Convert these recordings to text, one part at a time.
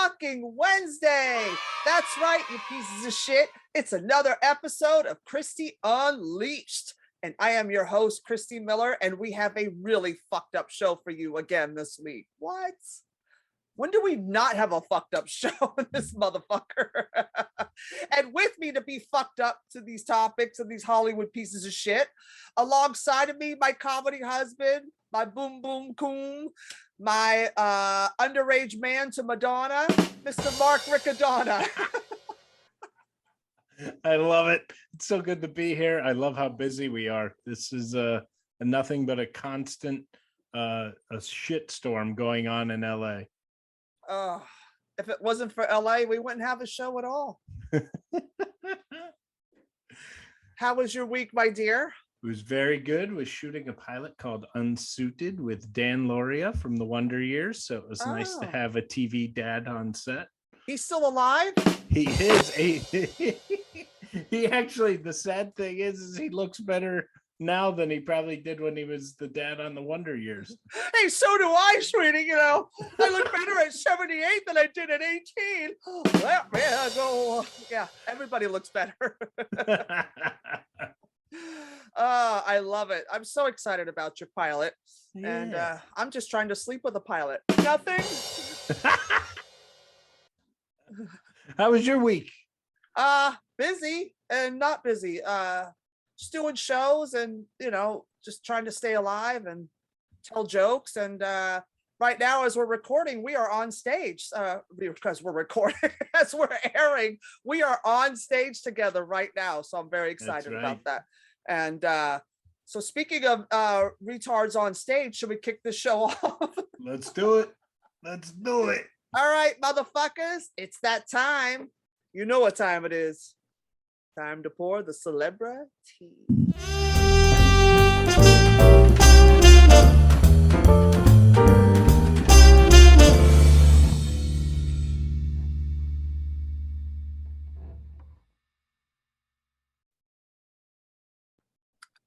fucking Wednesday. That's right, you pieces of shit. It's another episode of Christy Unleashed. And I am your host, Christy Miller, and we have a really fucked up show for you again this week. What? When do we not have a fucked up show in this motherfucker? And with me to be fucked up to these topics and these Hollywood pieces of shit, alongside of me, my comedy husband, my boom boom coon, my underage man to Madonna, Mr. Mark Riccadonna. I love it. It's so good to be here. I love how busy we are. This is nothing but a constant a shit storm going on in LA. If it wasn't for LA, we wouldn't have a show at all. How was your week, my dear? It was very good. Was shooting a pilot called Unsuited with Dan Lauria from the Wonder Years. So it was nice to have a TV dad on set. He's still alive? He is. He actually, the sad thing is he looks better now than he probably did when he was the dad on the Wonder Years. Hey, so do I, sweetie. You know, I look better at 78 than I did at 18. Let me go. Yeah, everybody looks better. I love it. I'm so excited about your pilot. Yeah. And I'm just trying to sleep with a pilot. Nothing. How was your week? Busy and not busy. Just doing shows and, you know, just trying to stay alive and tell jokes. And right now, as we're recording, we are on stage because we're recording, as we're airing, we are on stage together right now. So I'm very excited about that. And so speaking of retards on stage, should we kick the show off? Let's do it. Let's do it. All right, motherfuckers, it's that time. You know what time it is. Time to pour the celebrity.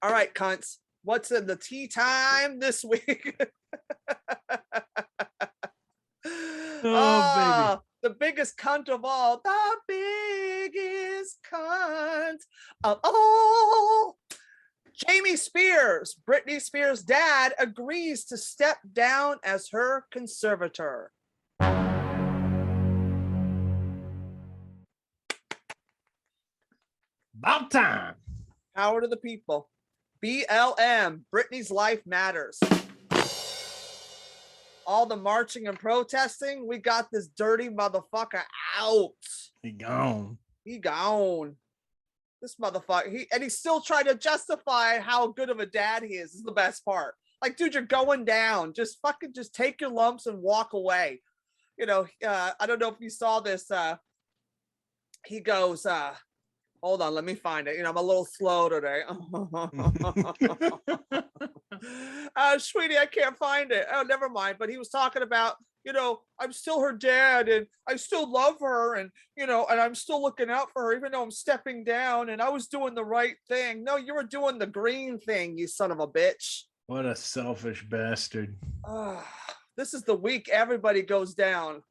All right, cunts. What's in the tea time this week? Oh, baby. The biggest cunt of all. The biggest cunt of all. Jamie Spears, Britney Spears' dad, agrees to step down as her conservator. About time. Power to the people. BLM, Britney's life matters. All the marching and protesting, we got this dirty motherfucker out. He gone. He gone. This motherfucker, he's still trying to justify how good of a dad he is. This is the best part. Like, dude, you're going down. Just take your lumps and walk away. You know, I don't know if you saw this. He goes, hold on, let me find it. You know, I'm a little slow today. Sweetie, I can't find it. Oh, never mind. But he was talking about, you know, I'm still her dad and I still love her and, you know, and I'm still looking out for her, even though I'm stepping down and I was doing the right thing. No, you were doing the green thing, you son of a bitch. What a selfish bastard. This is the week everybody goes down.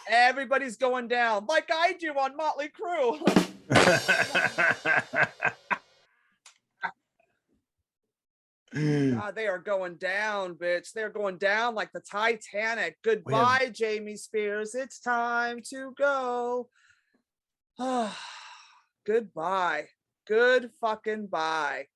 Everybody's going down like I do on Motley Crue. God, they are going down, bitch. They're going down like the Titanic. Goodbye, Jamie Spears. It's time to go. Goodbye. Good fucking bye.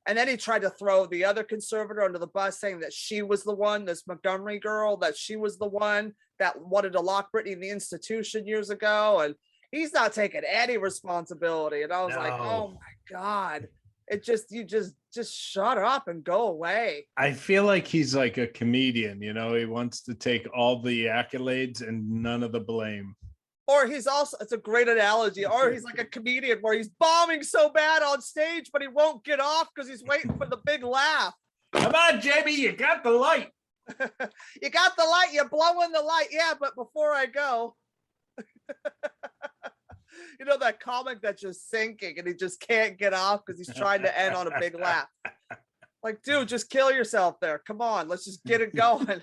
And then he tried to throw the other conservator under the bus, saying that she was the one, this Montgomery girl, that she was the one that wanted to lock Britney in the institution years ago. And he's not taking any responsibility. And I was like, oh my God. You just shut up and go away. I feel like he's like a comedian, you know, he wants to take all the accolades and none of the blame. Or he's also, it's a great analogy, or he's like a comedian where he's bombing so bad on stage, but he won't get off because he's waiting for the big laugh. Come on, Jamie, you got the light. You got the light, you're blowing the light. Yeah, but before I go, you know, that comic that's just sinking and he just can't get off because he's trying to end on a big laugh. Like, dude, just kill yourself there. Come on, let's just get it going.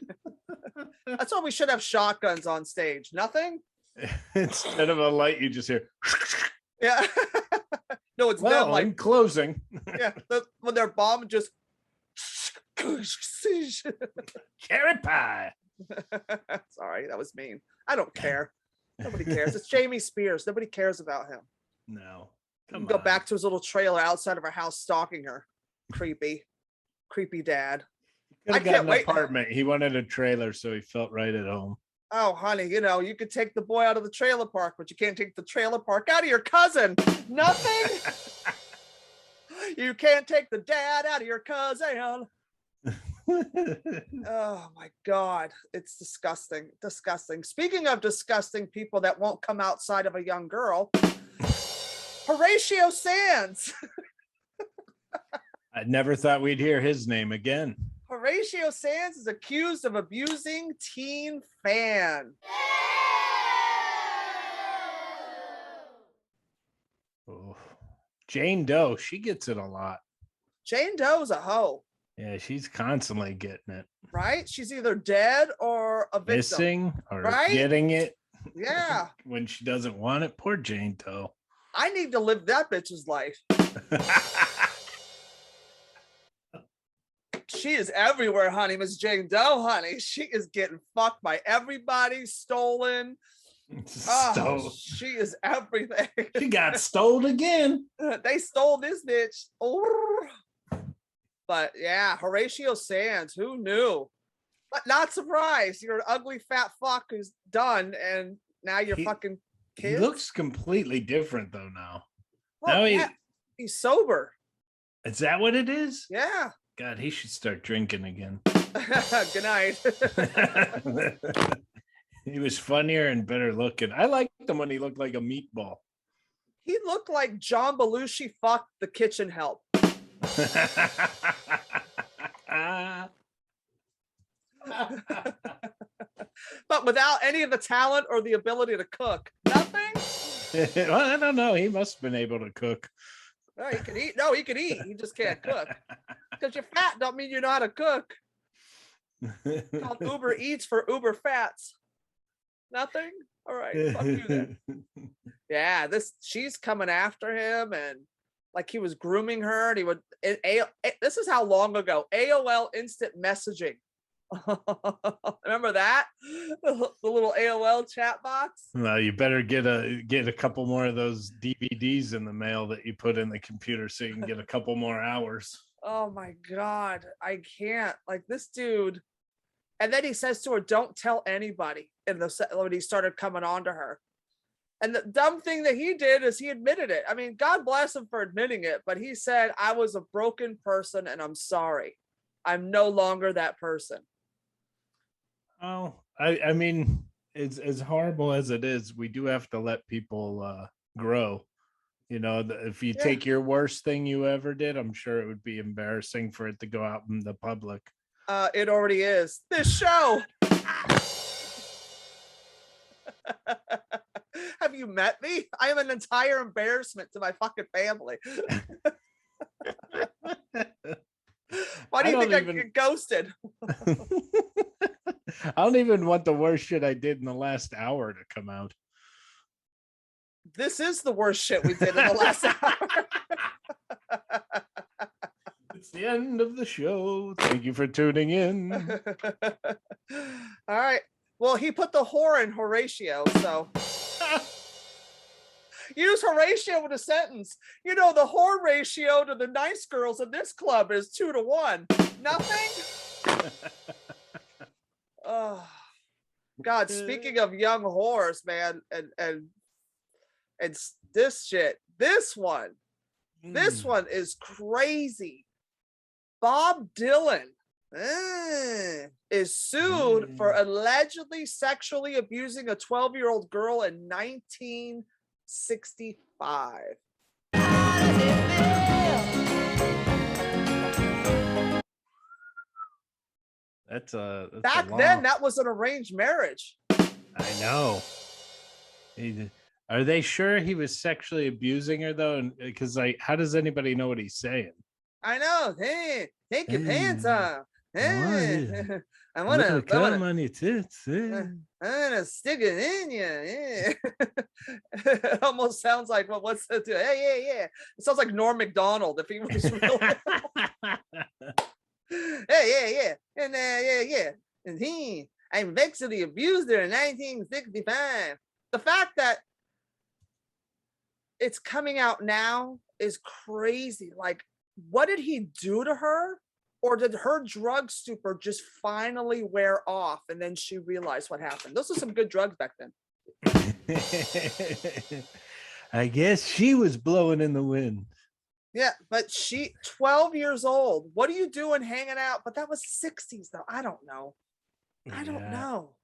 That's why we should have shotguns on stage. Nothing? Instead of a light, you just hear. Yeah. No, it's Well, them like in closing. yeah, when they're bombing, just Cherry pie. sorry, that was mean. I don't care. Nobody cares. It's Jamie Spears. Nobody cares about him. No. He can go back to his little trailer outside of our house stalking her. Creepy dad. I I got can't an wait. apartment. He wanted a trailer, so he felt right at home. Oh, honey, you know, you could take the boy out of the trailer park, but you can't take the trailer park out of your cousin. Nothing. You can't take the dad out of your cousin. Oh my God. It's disgusting. Disgusting. Speaking of disgusting people that won't come outside of a young girl, Horatio Sands. I never thought we'd hear his name again. Horatio Sands is accused of abusing teen fan. Oh. Jane Doe, she gets it a lot. Jane Doe's a hoe. Yeah, she's constantly getting it. Right? She's either dead or a victim. Missing or right? getting it. Yeah. When she doesn't want it. Poor Jane Doe. I need to live that bitch's life. She is everywhere, honey. Miss Jane Doe, honey. She is getting fucked by everybody, stolen. Oh, she is everything. She got stolen again. They stole this bitch. Oh. But yeah, Horatio Sands, who knew? But not surprised. You're an ugly fat fuck who's done, and now you're fucking kids. He looks completely different though now. Well, now yeah, he's sober. Is that what it is? Yeah. God, he should start drinking again. Good night. He was funnier and better looking. I liked him when he looked like a meatball. He looked like John Belushi fucked the kitchen help. But without any of the talent or the ability to cook. Nothing? Well, I don't know. He must have been able to cook. No, he could eat. No, he could eat. He just can't cook. Because you're fat don't mean you know how to cook. It's called Uber Eats for Uber Fats. Nothing? All right. Fuck you then. Yeah, she's coming after him, and like he was grooming her, and he would this is how long ago? AOL instant messaging. Remember that? The little AOL chat box? Well, you better get a couple more of those DVDs in the mail that you put in the computer so you can get a couple more hours. Oh my God, I can't. Like this dude. And then he says to her, don't tell anybody when he started coming on to her. And the dumb thing that he did is he admitted it. I mean, God bless him for admitting it, but he said, I was a broken person and I'm sorry. I'm no longer that person. Oh, I mean, it's as horrible as it is. We do have to let people grow. You know, if you take your worst thing you ever did, I'm sure it would be embarrassing for it to go out in the public. It already is. This show. Have you met me? I am an entire embarrassment to my fucking family. Why do you think I get ghosted? I don't even want the worst shit I did in the last hour to come out. This is the worst shit we did in the last hour. It's the end of the show. Thank you for tuning in. All right. Well, he put the whore in Horatio, so use Horatio with a sentence. You know, the whore ratio to the nice girls in this club is 2 to 1. Nothing. Oh God, speaking of young whores, man, and this shit, this one is crazy. Bob Dylan is sued for allegedly sexually abusing a 12-year-old girl in 1965. That's back then that was an arranged marriage. I know. Are they sure he was sexually abusing her though? And because like, how does anybody know what he's saying? I know. Hey, take your pants off. Hey. I'm Look at gonna, the cum on your tits. I'm gonna stick it in you. Yeah. It almost sounds like what's that? Hey, yeah, yeah. It sounds like Norm Macdonald if he was real. Hey, yeah, yeah, and yeah, yeah. And I'm sexually abused her in 1965. The fact that it's coming out now is crazy. Like, what did he do to her? Or did her drug stupor just finally wear off and then she realized what happened? Those are some good drugs back then. I guess she was blowing in the wind. Yeah, but 12 years old. What are you doing hanging out? But that was 60s though. I don't know. I don't know.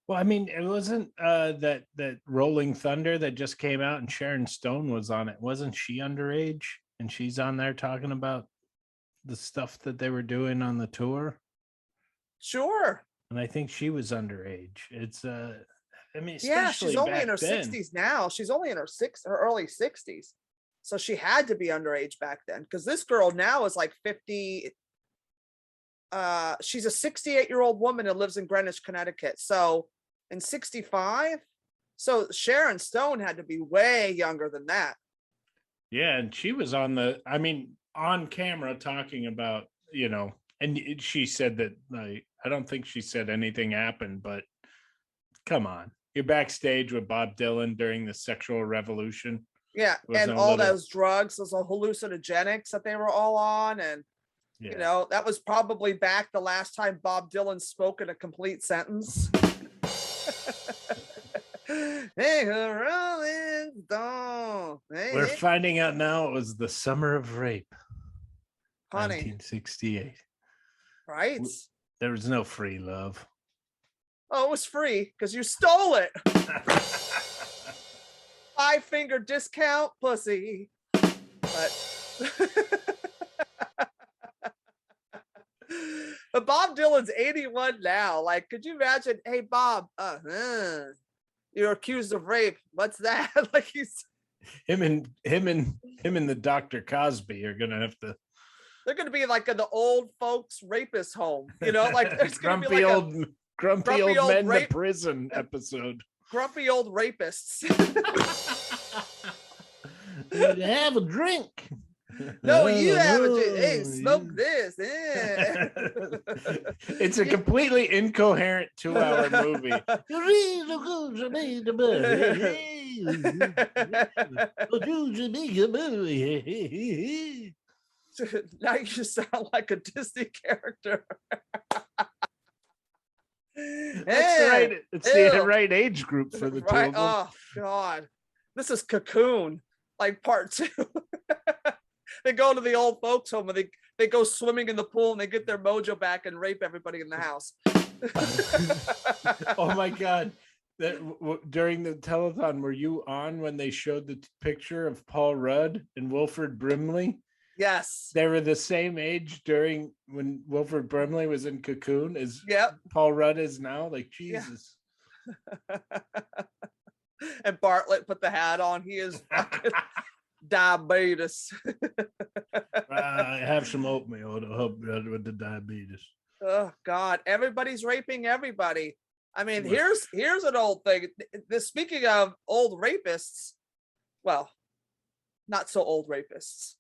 Well, I mean, it wasn't that Rolling Thunder that just came out and Sharon Stone was on it. Wasn't she underage? And she's on there talking about the stuff that they were doing on the tour. Sure. And I think she was underage. It's I mean, yeah, she's only in her then. 60s now. She's only in her early 60s. So she had to be underage back then because this girl now is like 50. She's a 68-year-old woman who lives in Greenwich, Connecticut. So in 65, so Sharon Stone had to be way younger than that. Yeah, and she was on camera talking about, and she said that, like, I don't think she said anything happened, but come on, you're backstage with Bob Dylan during the sexual revolution. Yeah, and all those drugs, those hallucinogenics that they were all on, and that was probably back the last time Bob Dylan spoke in a complete sentence. Hey, Rolling Stone. Hey, we're finding out now it was the summer of rape, honey. 1968. Right? There was no free love. Oh, it was free because you stole it. 5-finger discount, pussy. But but Bob Dylan's 81 now. Like, could you imagine? Hey, Bob, you're accused of rape. What's that? Like, he's him and the Dr. Cosby are gonna have to. They're gonna be like in the old folks rapist home, like there's gonna grumpy be like grumpy old men to prison episode. Grumpy old rapists. Have a drink. No, you have a drink. Hey, smoke this. It's a completely incoherent 2-hour movie. Now you sound like a Disney character. That's right. It's the right age group for the two of them. Oh God, this is Cocoon, like part 2. They go to the old folks home and they go swimming in the pool and they get their mojo back and rape everybody in the house. Oh my God. During the telethon, were you on when they showed the picture of Paul Rudd and Wilford Brimley? Yes. They were the same age during when Wilford Brimley was in Cocoon as Paul Rudd is now. Like, Jesus. Yeah. And Bartlett put the hat on. He is fucking diabetes. I have some oatmeal to help with the diabetes. Oh God, everybody's raping everybody. I mean, here's an old thing. Speaking of old rapists, well, not so old rapists.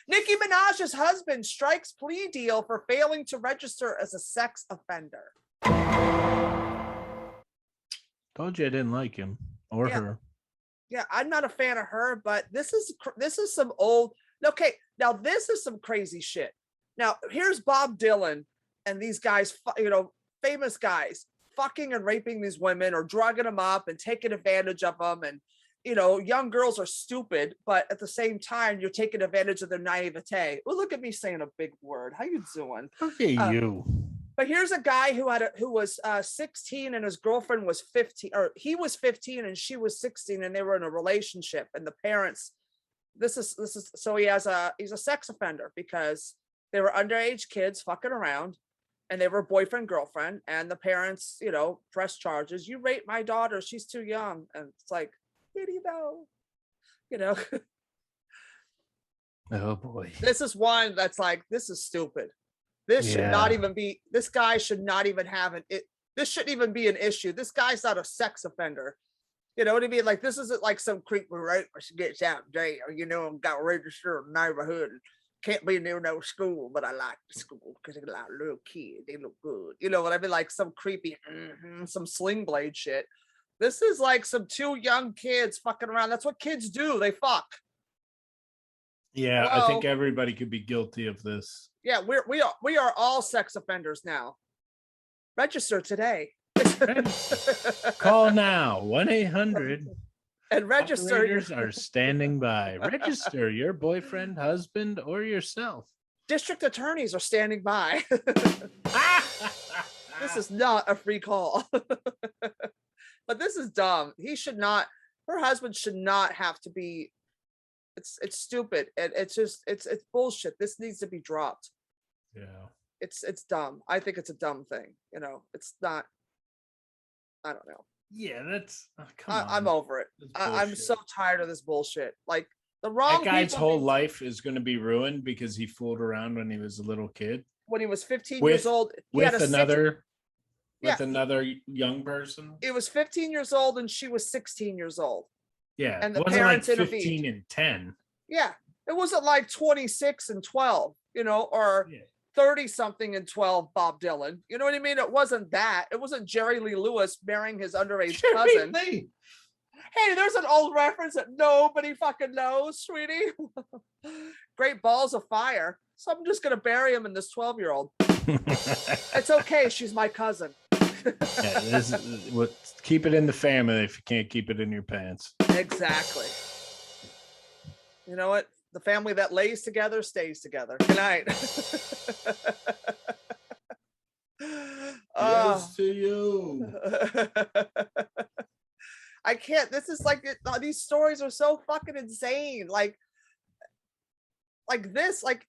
Nicki Minaj's husband strikes plea deal for failing to register as a sex offender. Told you I didn't like him or her. Yeah, I'm not a fan of her, but this is some old. Okay, now this is some crazy shit. Now here's Bob Dylan and these guys, famous guys, fucking and raping these women or drugging them up and taking advantage of them. And young girls are stupid, but at the same time, you're taking advantage of their naivete. Well, look at me saying a big word. How you doing? Look at you. But here's a guy who was 16 and his girlfriend was 15, or he was 15 and she was 16, and they were in a relationship. And the parents, so he's a sex offender because they were underage kids fucking around, and they were boyfriend girlfriend. And the parents, press charges. You raped my daughter. She's too young. And it's like, did he though? Oh boy. This is one that's like, this is stupid. This should not Yeah. even be, this guy should not even have this shouldn't even be an issue. This guy's not a sex offender. You know what I mean? Like, this isn't like some creep right when she gets out of jail, you know, and got registered in the neighborhood. Can't be near no school, but I like the school because they like little kids. They look good. You know what I mean? Like some creepy, some sling blade shit. This is like some two young kids fucking around. That's what kids do. They fuck. Yeah, Hello? I think everybody could be guilty of this. Yeah, we are all sex offenders now. Register today. Call now, 1-800. And register. Operators are standing by. Register your boyfriend, husband, or yourself. District attorneys are standing by. This is not a free call. But this is dumb. He should not, her husband should not have to be, it's stupid. And it's just, it's bullshit. This needs to be dropped. Yeah. It's dumb. I think it's a dumb thing. You know, it's not, I don't know. Yeah, that's come on. I'm over it. I'm so tired of this bullshit. Like, the wrong that guy's people whole life is going to be ruined because he fooled around when he was a little kid. When he was 15 years old, he with had another Yeah. another young person. It was 15 years old and she was 16 years old. Yeah, And it the wasn't like parents 15 intervened. and 10. Yeah, it wasn't like 26 and 12, you know, or Yeah. 30 something and 12 Bob Dylan. You know what I mean? It wasn't that. It wasn't Jerry Lee Lewis marrying his underage cousin. Hey, there's an old reference that nobody fucking knows, sweetie. Great balls of fire. So I'm just gonna bury him in this 12-year-old. It's okay, she's my cousin. Yeah, this is what, keep it in the family if you can't keep it in your pants. Exactly. You know what? The family that lays together stays together. Good night. Yes to you. I can't. This is like, these stories are so fucking insane. Like this, like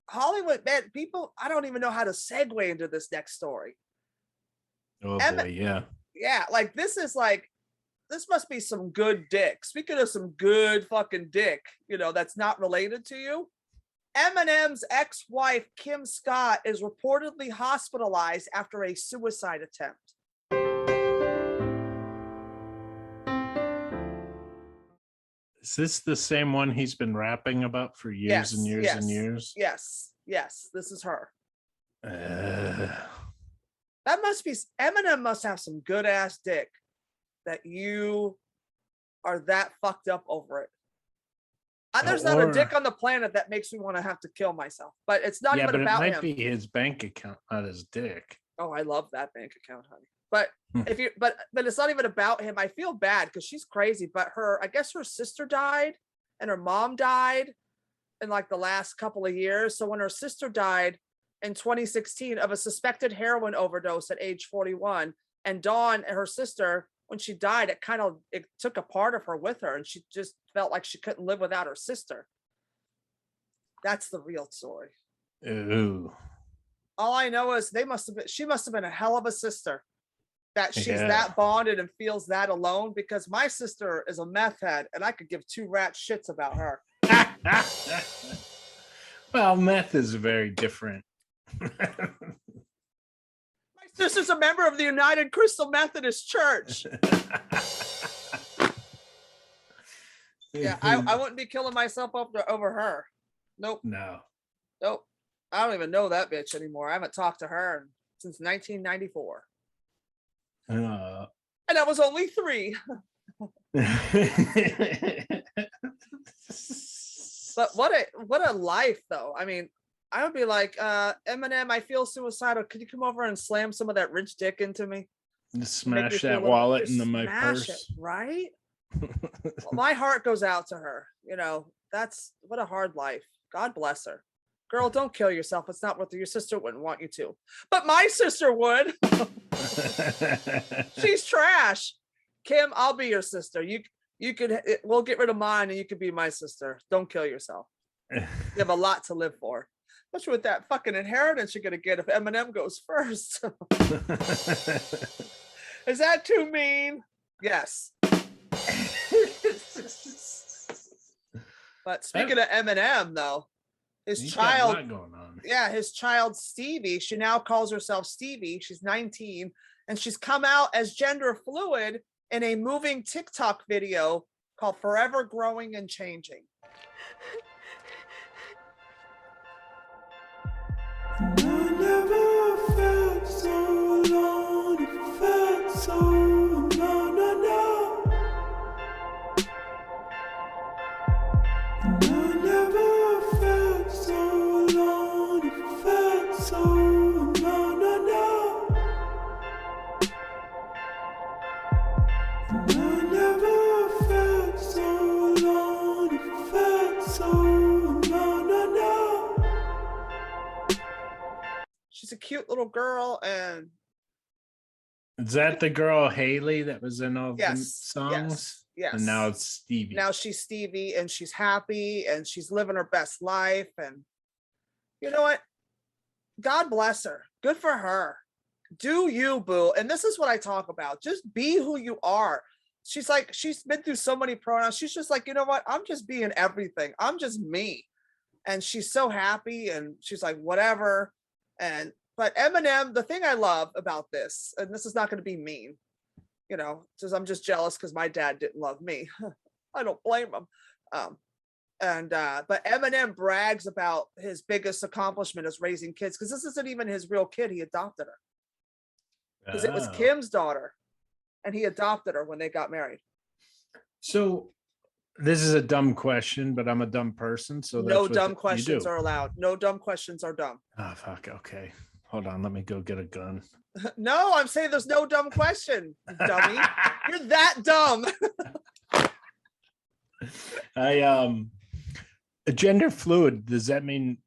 Hollywood, man, people, I don't even know how to segue into this next story. Oh boy, yeah. Yeah, like this is like, this must be some good dick. Speaking of some good fucking dick, you know, that's not related to you. Eminem's ex-wife, Kim Scott, is reportedly hospitalized after a suicide attempt. Is this the same one he's been rapping about for years and years and years? Yes, this is her. Uh, That must be, Eminem must have some good ass dick that you are that fucked up over it. There's not a dick on the planet that makes me want to have to kill myself, but it's not even about him. It might be his bank account, not his dick. Oh, I love that bank account, honey. But if you, but it's not even about him. I feel bad because she's crazy, but I guess her sister died and her mom died in like the last couple of years. So when her sister died in 2016 of a suspected heroin overdose at age 41, and Dawn, her sister, when she died, it took a part of her with her, and she just felt like she couldn't live without her sister. That's the real story. Ooh. All I know is she must have been a hell of a sister, that she's that bonded and feels that alone, because my sister is a meth head and I could give two rat shits about her. Well, meth is very different. My sister's a member of the United Crystal Methodist Church. Yeah, I wouldn't be killing myself over her. Nope. Nope. I don't even know that bitch anymore. I haven't talked to her since 1994. And I was only 3. But what a life though. I mean, I would be like, Eminem, I feel suicidal. Could you come over and slam some of that rich dick into me? Just smash that wallet into my purse. Right? Well, my heart goes out to her. You know, that's what a hard life. God bless her. Girl, don't kill yourself. It's not worth it. Your sister wouldn't want you to. But my sister would. She's trash. Kim, I'll be your sister. We'll get rid of mine and you could be my sister. Don't kill yourself. You have a lot to live for. Especially with that fucking inheritance you're gonna get if Eminem goes first. Is that too mean? Yes. But speaking of Eminem though, His He's got a child, lot going on. yeah, his child Stevie, she now calls herself Stevie. She's 19 and she's come out as gender fluid in a moving TikTok video called Forever Growing and Changing. I never felt so alone, it felt so alone, no. And I never felt so alone, it felt so alone, no. And I never felt so alone, it felt so alone, no. She's a cute little girl, and Is that the girl Haley that was in all the yes, songs? yes. And now it's Stevie. Now she's Stevie and she's happy and she's living her best life. And you know what? God bless her. Good for her. Do you, boo. And this is what I talk about. Just be who you are. She's like, she's been through so many pronouns. She's just like, you know what? I'm just being everything. I'm just me. And she's so happy and she's like, whatever. But Eminem, the thing I love about this, and this is not going to be mean, you know, says I'm just jealous because my dad didn't love me. I don't blame him. But Eminem brags about his biggest accomplishment is raising kids, because this isn't even his real kid. He adopted her because it was Kim's daughter, and he adopted her when they got married. So this is a dumb question, but I'm a dumb person. So no dumb questions are allowed. No dumb questions are dumb. Oh, fuck. Okay. Hold on. Let me go get a gun. No, I'm saying there's no dumb question, dummy. You're that dumb. Gender fluid, does that mean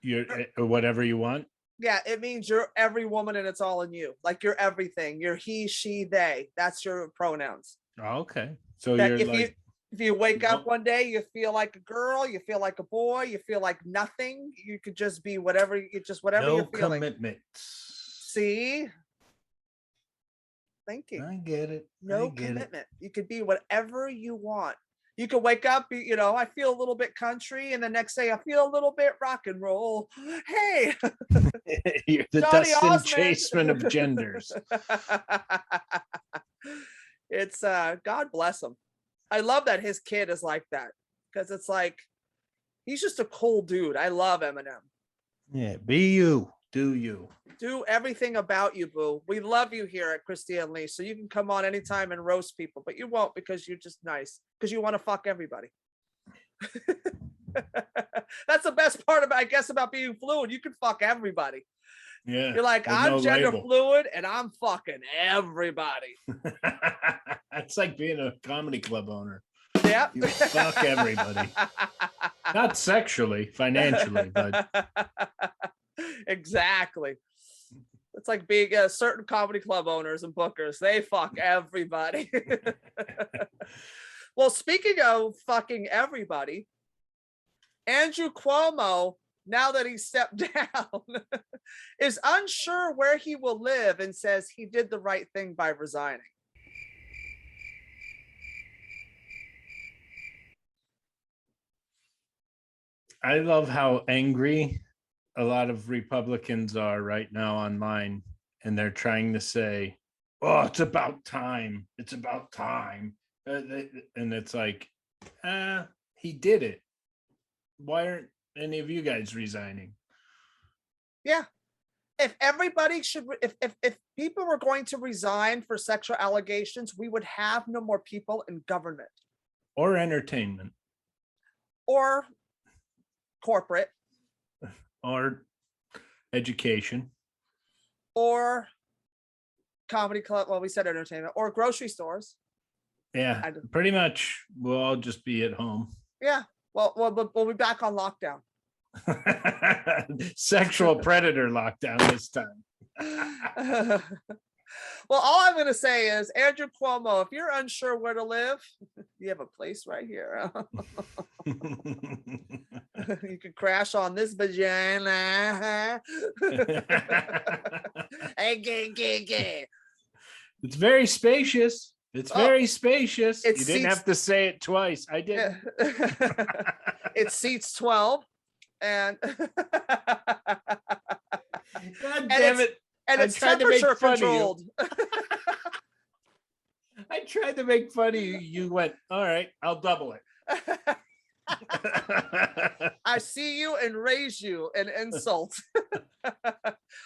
you're whatever you want? Yeah, it means you're every woman and it's all in you. Like you're everything. You're he, she, they. That's your pronouns. Oh, okay. So that you're if you wake up one day, you feel like a girl, you feel like a boy, you feel like nothing. You could just be whatever you're feeling. Commitments. See? Thinking. I get it. No commitment. You could be whatever you want. You could wake up, you know, I feel a little bit country, and the next day I feel a little bit rock and roll. Hey, you're the Dustin Chaseman of genders. It's God bless him. I love that his kid is like that, because it's like he's just a cool dude. I love Eminem. Yeah, be you. Do you. Do everything about you, boo. We love you here at Christy Unleashed. So you can come on anytime and roast people, but you won't, because you're just nice, because you want to fuck everybody. That's the best part about, I guess, about being fluid. You can fuck everybody. Yeah. You're like, I'm gender fluid and I'm fucking everybody. It's like being a comedy club owner. Yeah. You fuck everybody. Not sexually, financially, but exactly. It's like being certain comedy club owners and bookers. They fuck everybody. Well, speaking of fucking everybody, Andrew Cuomo, now that he stepped down, is unsure where he will live and says he did the right thing by resigning. I love how angry a lot of Republicans are right now online, and they're trying to say, oh, it's about time. It's about time. And it's like, he did it. Why aren't any of you guys resigning? Yeah. If everybody should, if people were going to resign for sexual allegations, we would have no more people in government. Or entertainment. Or corporate. Or education. Or comedy club. Well, we said entertainment. Or grocery stores. Yeah, pretty much we'll all just be at home. Yeah. Well, we'll be back on lockdown. Sexual predator lockdown this time. Well, all I'm going to say is, Andrew Cuomo, if you're unsure where to live, you have a place right here. You can crash on this vagina. It's very spacious. It's very spacious. You didn't have to say it twice. I did. It seats 12. and God damn it. and I it's tried to make temperature fun of you. controlled. I tried to make fun of you. You went, all right, I'll double it. I see you and raise you and insult.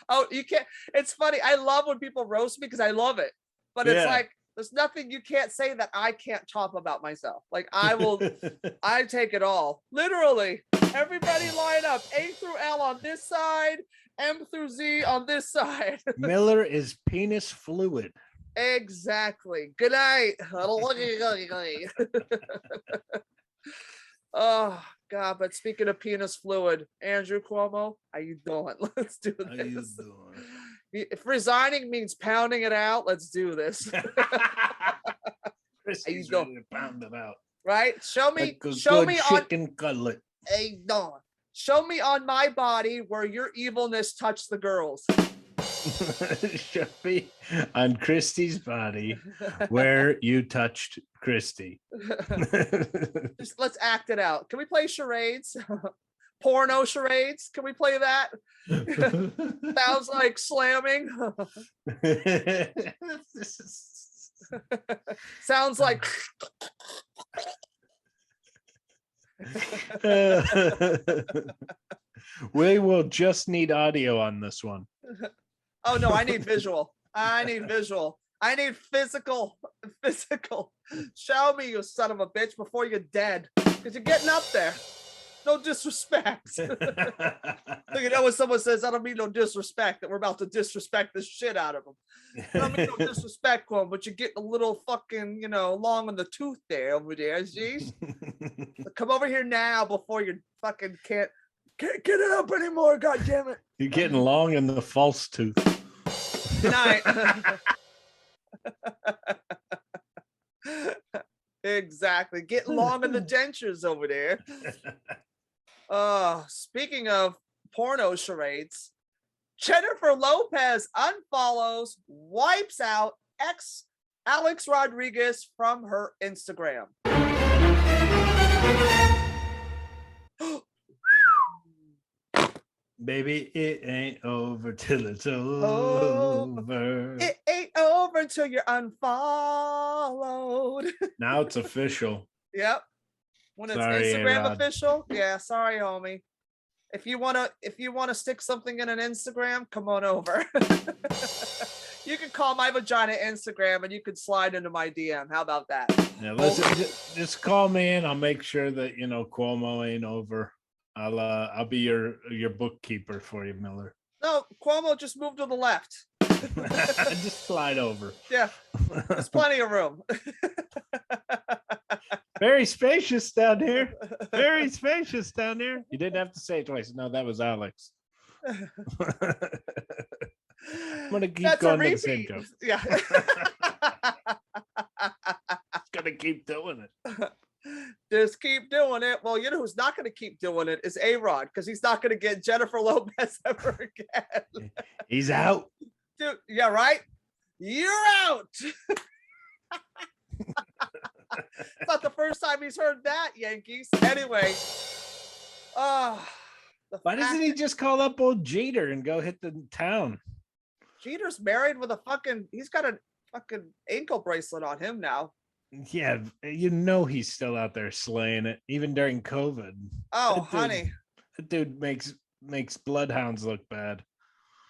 Oh, you can't. It's funny. I love when people roast me because I love it. But it's Yeah. like there's nothing you can't say that I can't top about myself. Like I will, I take it all. Literally, everybody line up. A through L on this side, M through Z on this side. Miller is penis fluid. Exactly. Good night. Oh God, but speaking of penis fluid, Andrew Cuomo, how you doing? Let's do this. How you doing? If resigning means pounding it out, let's do this. Christy's doing? ready to pound it out. Right? Show me, Like a show good me on chicken cutlet. hey Dawn. Show me on my body where your evilness touched the girls. Should be on Christy's body where you touched Christy. Just let's act it out. Can we play charades? Porno charades? Can we play that? Sounds like slamming. Sounds like we will just need audio on this one. oh no, I need visual. I need visual. I need physical. Show me, you son of a bitch, before you're dead. Because you're getting up there. No disrespect. Look at that when someone says, I don't mean no disrespect, that we're about to disrespect the shit out of them. I don't mean no disrespect, one, but you're getting a little fucking, you know, long on the tooth there over there, geez. Come over here now before you fucking can't get it up anymore, god damn it. You're getting long in the false tooth. Good night. Exactly. Getting long in the dentures over there. Speaking of porno charades, Jennifer Lopez unfollows, wipes out ex Alex Rodriguez from her Instagram. Baby, it ain't over till it's over. It ain't over until you're unfollowed. Now it's official. Yep. When it's Sorry, Instagram A-Rod. official, yeah. Sorry, homie. If you wanna stick something in an Instagram, come on over. You can call my vagina Instagram, and you can slide into my DM. How about that? Yeah, listen, just call me in. I'll make sure that you know Cuomo ain't over. I'll be your bookkeeper for you, Miller. No, Cuomo just moved to the left. Just slide over. Yeah, there's plenty of room. Very spacious down here. Very spacious down here. You didn't have to say it twice. No, that was Alex. I'm gonna keep That's going a to the same repeat. joke. Yeah. Just gonna keep doing it. Just keep doing it. Well, you know who's not going to keep doing it is A-Rod, because he's not going to get Jennifer Lopez ever again. He's out. Dude, yeah, right? You're out. It's not the first time he's heard that, Yankees. Anyway. Why doesn't he just call up old Jeter and go hit the town? Jeter's married with he's got a fucking ankle bracelet on him now. Yeah, you know he's still out there slaying it, even during COVID. Oh, honey. That dude makes bloodhounds look bad.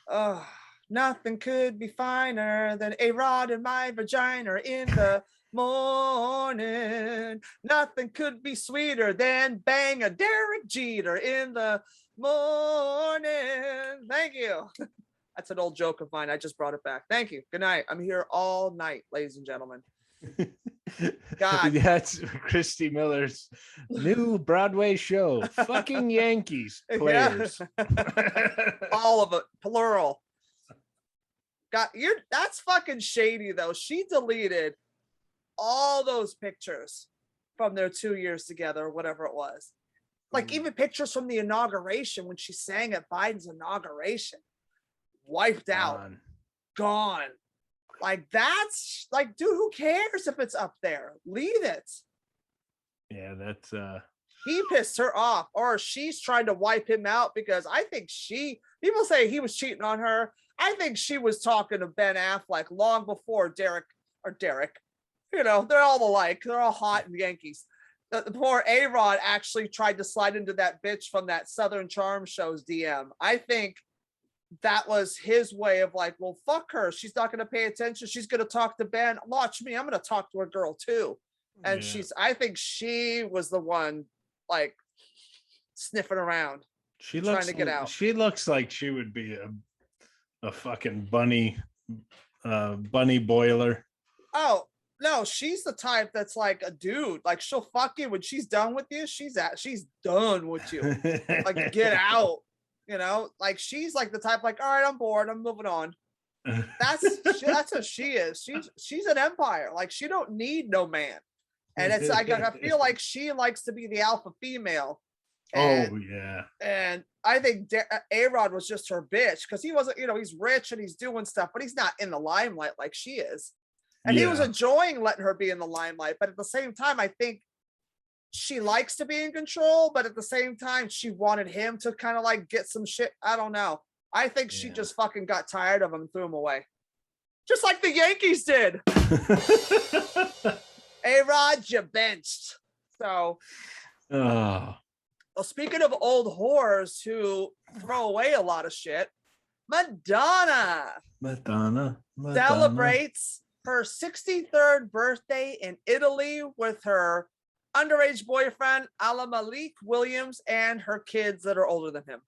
Oh, nothing could be finer than A-Rod in my vagina in the morning. Nothing could be sweeter than bang a Derek Jeter in the morning. Thank you. That's an old joke of mine. I just brought it back. Thank you. Good night. I'm here all night, ladies and gentlemen. God. That's Christy Miller's new Broadway show. Fucking Yankees players. Yeah. All of it, plural. God, that's fucking shady though. She deleted all those pictures from their 2 years together, or whatever it was. Like even pictures from the inauguration when she sang at Biden's inauguration. Wiped out. Gone. Like that's like, dude, who cares if it's up there? Leave it. Yeah, he pissed her off, or she's trying to wipe him out, because I think people say he was cheating on her. I think she was talking to Ben Affleck long before Derek. You know, they're all alike. They're all hot and Yankees. The poor A-Rod actually tried to slide into that bitch from that Southern Charm show's DM. I think that was his way of like, well, fuck her. She's not going to pay attention. She's going to talk to Ben. Watch me. I'm going to talk to a girl too. And I think she was the one like sniffing around, trying to get out. She looks like she would be a fucking bunny boiler. Oh, no, she's the type that's like a dude. Like, she'll fuck you when she's done with you. She's done with you. Like, get out. You know, like she's like the type like, all right, I'm bored. I'm moving on. That's what she is. She's an empire. Like, she don't need no man. And it's like, I feel like she likes to be the alpha female. And I think A-Rod was just her bitch, because he wasn't, you know, he's rich and he's doing stuff, but he's not in the limelight like she is. And he was enjoying letting her be in the limelight. But at the same time, I think she likes to be in control, but at the same time, she wanted him to kind of like get some shit. I don't know. I think she just fucking got tired of him and threw him away. Just like the Yankees did. A-Rod, you benched. So, well, speaking of old whores who throw away a lot of shit, Madonna celebrates her 63rd birthday in Italy with her underage boyfriend, Ala Malik Williams, and her kids that are older than him.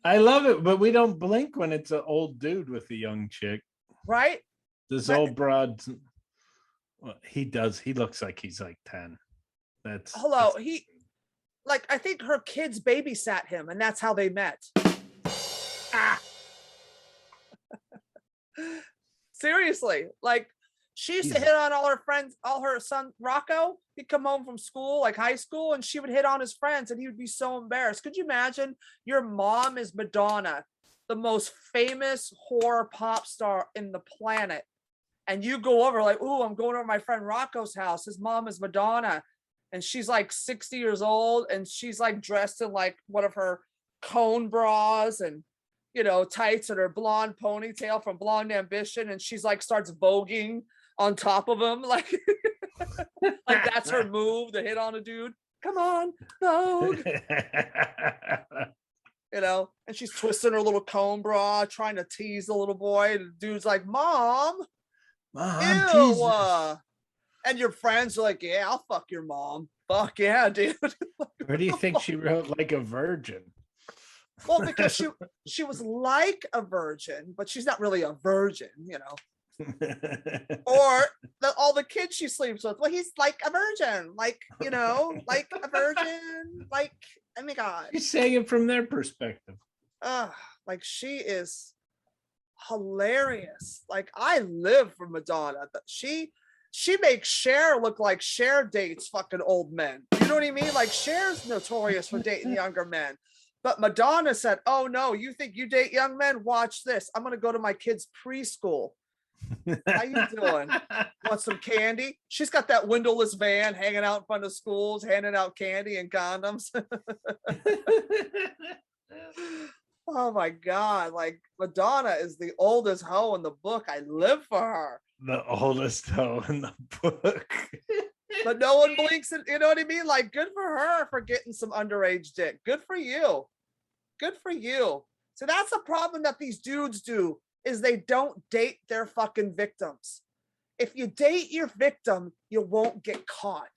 I love it, but we don't blink when it's an old dude with a young chick. Right? This old broad, well, he looks like he's like 10. I think her kids babysat him, and that's how they met. Seriously, like, she used to hit on all her friends, all her son Rocco. He'd come home from school, like high school, and she would hit on his friends, and he would be so embarrassed. Could you imagine? Your mom is Madonna, the most famous whore pop star in the planet, and you go over like, ooh, I'm going over to my friend Rocco's house. His mom is Madonna, and she's like 60 years old, and she's like dressed in like one of her cone bras and, you know, tights and her blonde ponytail from Blonde Ambition, and she's like starts voguing on top of him, like like that's her move, to hit on a dude. Come on, vogue. You know, and she's twisting her little cone bra, trying to tease the little boy. And the dude's like, Mom, ew. And your friends are like, yeah, I'll fuck your mom. Fuck yeah, dude. Where do you think she wrote like a virgin? Well, because she was like a virgin, but she's not really a virgin, you know. Or all the kids she sleeps with, well, he's like a virgin, like, you know, like a virgin, like, oh my god, she's saying it from their perspective. Like, she is hilarious. Like, I live for Madonna. She makes Cher look like Cher dates fucking old men, you know what I mean? Like, Cher's notorious for dating younger men, but Madonna said, oh no, you think you date young men? Watch this, I'm gonna go to my kids' preschool. How you doing? Want some candy? She's got that windowless van hanging out in front of schools, handing out candy and condoms. Oh my god, like, Madonna is the oldest hoe in the book. I live for her. The oldest hoe in the book. But no one blinks it, you know what I mean? Like, good for her for getting some underage dick. Good for you. Good for you. So that's the problem that these dudes do, is they don't date their fucking victims. If you date your victim, you won't get caught.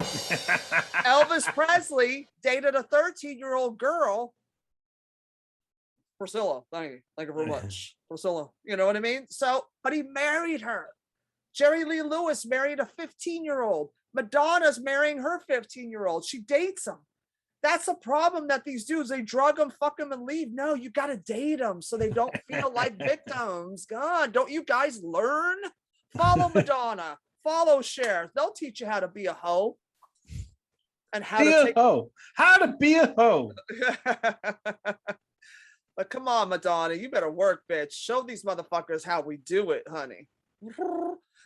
Elvis Presley dated a 13-year-old girl. Priscilla, thank you very much. Priscilla, you know what I mean? So, but he married her. Jerry Lee Lewis married a 15-year-old. Madonna's marrying her 15-year-old. She dates him. That's a problem that these dudes, they drug them, fuck them, and leave. No, you got to date them so they don't feel like victims. God, don't you guys learn? Follow Madonna. Follow Cher. They'll teach you how to be a hoe. And how be to a hoe. How to be a hoe. But come on, Madonna, you better work, bitch. Show these motherfuckers how we do it, honey.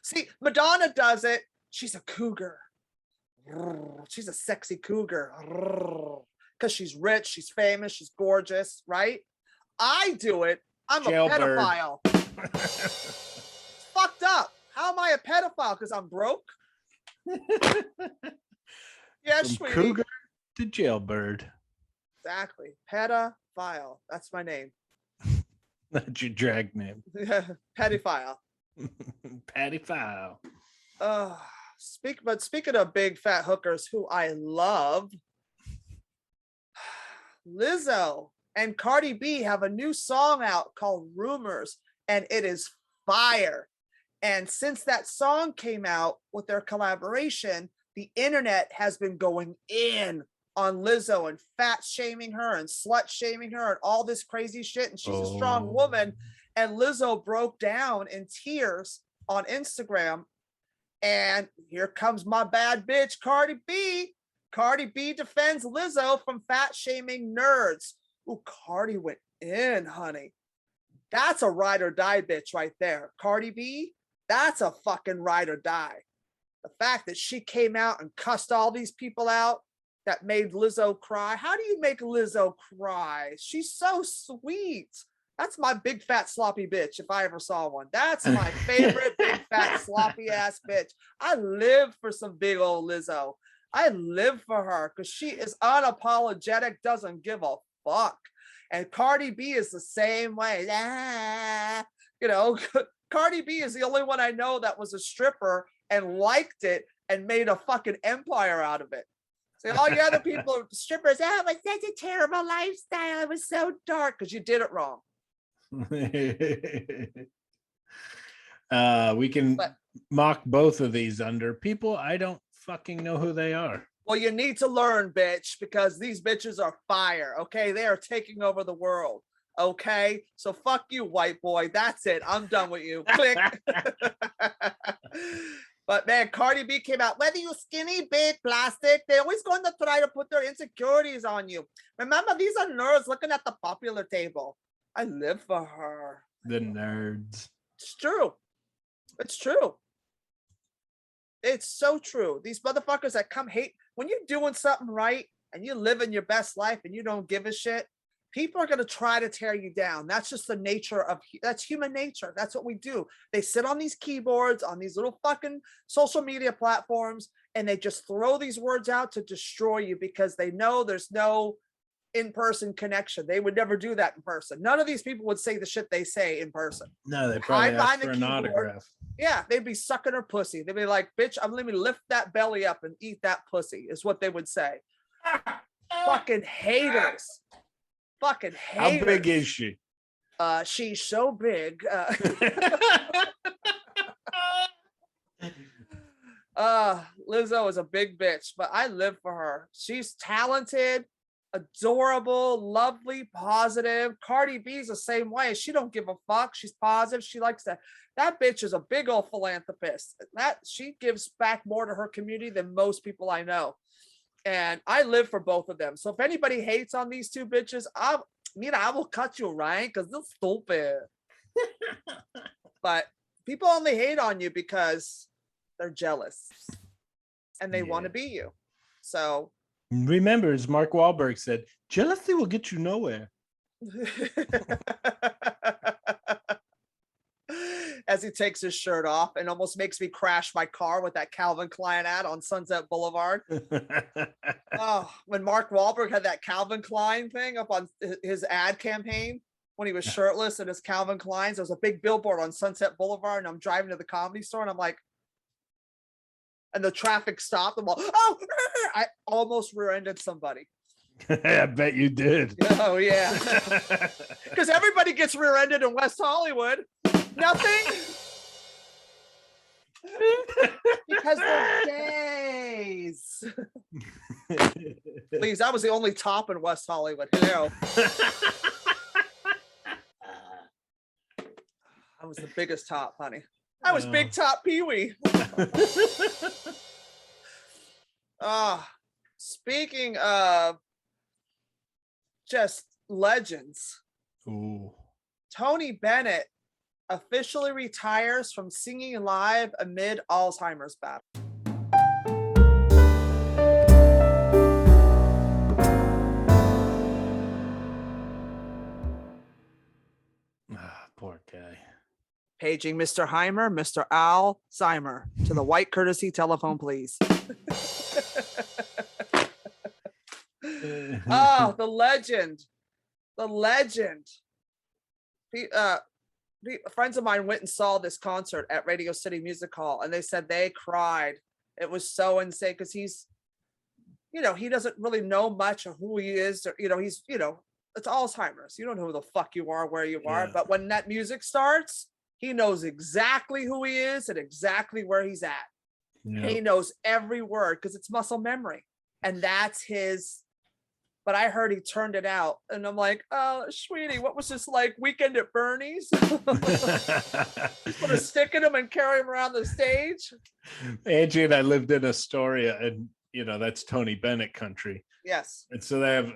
See, Madonna does it. She's a cougar. She's a sexy cougar. Because she's rich, she's famous, she's gorgeous, right? I do it. I'm Jailbird. a pedophile. It's fucked up. How am I a pedophile? Because I'm broke? Yes, From sweetie. cougar to jailbird. Exactly. Pedophile. That's my name. That's your drag name. Pedophile. Patty-fowl. Speaking of big fat hookers who I love, Lizzo and Cardi B have a new song out called Rumors, and it is fire. And since that song came out with their collaboration, the internet has been going in on Lizzo and fat shaming her and slut shaming her and all this crazy shit. And she's a strong woman. And Lizzo broke down in tears on Instagram. And here comes my bad bitch, Cardi B. Cardi B defends Lizzo from fat shaming nerds. Ooh, Cardi went in, honey. That's a ride or die bitch right there. Cardi B, that's a fucking ride or die. The fact that she came out and cussed all these people out that made Lizzo cry. How do you make Lizzo cry? She's so sweet. That's my big fat sloppy bitch if I ever saw one. That's my favorite big fat sloppy ass bitch. I live for some big old Lizzo. I live for her because she is unapologetic, doesn't give a fuck. And Cardi B is the same way. You know, Cardi B is the only one I know that was a stripper and liked it and made a fucking empire out of it. So all you other people, strippers, it was such a terrible lifestyle. It was so dark because you did it wrong. We can mock both of these under people. I don't fucking know who they are. Well, you need to learn, bitch, because these bitches are fire. Okay, they are taking over the world. Okay, so fuck you, white boy. That's it. I'm done with you. Click. But man, Cardi B came out, whether you skinny, big, plastic, they're always going to try to put their insecurities on you. Remember, these are nerds looking at the popular table. I live for her. The nerds. It's true. It's true. It's so true. These motherfuckers that come hate, when you're doing something right and you're living your best life and you don't give a shit, people are going to try to tear you down. That's just the nature of, that's human nature. That's what we do. They sit on these keyboards, on these little fucking social media platforms, and they just throw these words out to destroy you because they know there's no in-person connection. They would never do that in person. None of these people would say the shit they say in person. No, they probably Hide asked behind for the an keyboard. autograph. Yeah, they'd be sucking her pussy. They'd be like, bitch, let me lift that belly up and eat that pussy, is what they would say. Fucking haters. Fucking haters. How big is she? She's so big. Lizzo is a big bitch, but I live for her. She's talented, adorable, lovely, positive. Cardi B's the same way. She don't give a fuck. She's positive. She likes to. That bitch is a big old philanthropist. She gives back more to her community than most people I know. And I live for both of them. So if anybody hates on these two bitches, I will cut you, right? Because they're stupid. But people only hate on you because they're jealous and they want to be you. So remember, as Mark Wahlberg said, jealousy will get you nowhere. As he takes his shirt off and almost makes me crash my car with that Calvin Klein ad on Sunset Boulevard. Oh, when Mark Wahlberg had that Calvin Klein thing up on his ad campaign, when he was shirtless in his Calvin Kleins. There was a big billboard on Sunset Boulevard, and I'm driving to the Comedy Store, and I'm like, and the traffic stopped. I'm like, oh, I almost rear-ended somebody. I bet you did. Oh yeah, because everybody gets rear-ended in West Hollywood. Nothing. Because they're gays. Please, I was the only top in West Hollywood. Hello. I was the biggest top, honey. I was big top Pee-wee. Speaking of just legends, Ooh. Tony Bennett officially retires from singing live amid Alzheimer's battle. Poor guy. Paging Mr. Heimer, Mr. Alzheimer to the white courtesy telephone, please. Oh, the legend. The legend. Friends of mine went and saw this concert at Radio City Music Hall, and they said they cried. It was so insane because he's, he doesn't really know much of who he is. Or, he's, it's Alzheimer's. You don't know who the fuck you are, where you are. But when that music starts, he knows exactly who he is and exactly where he's at. Yep. He knows every word because it's muscle memory. And that's his. But I heard he turned it out. And I'm like, oh, sweetie, what was this like? Weekend at Bernie's? Put a stick in him and carry him around the stage. Angie and I lived in Astoria, and that's Tony Bennett country. Yes. And so they have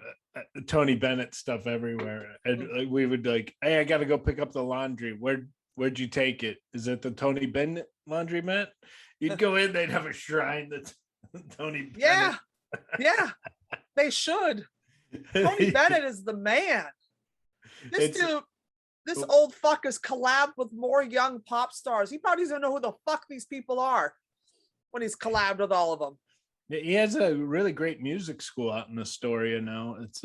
Tony Bennett stuff everywhere. And we would like, hey, I got to go pick up the laundry. Where'd you take it? Is it the Tony Bennett laundromat? You'd go in, they'd have a shrine that's Tony Bennett. Yeah. Yeah. They should. Tony Bennett is the man. This old fuck has collabed with more young pop stars. He probably doesn't know who the fuck these people are when he's collabed with all of them. He has a really great music school out in Astoria now. It's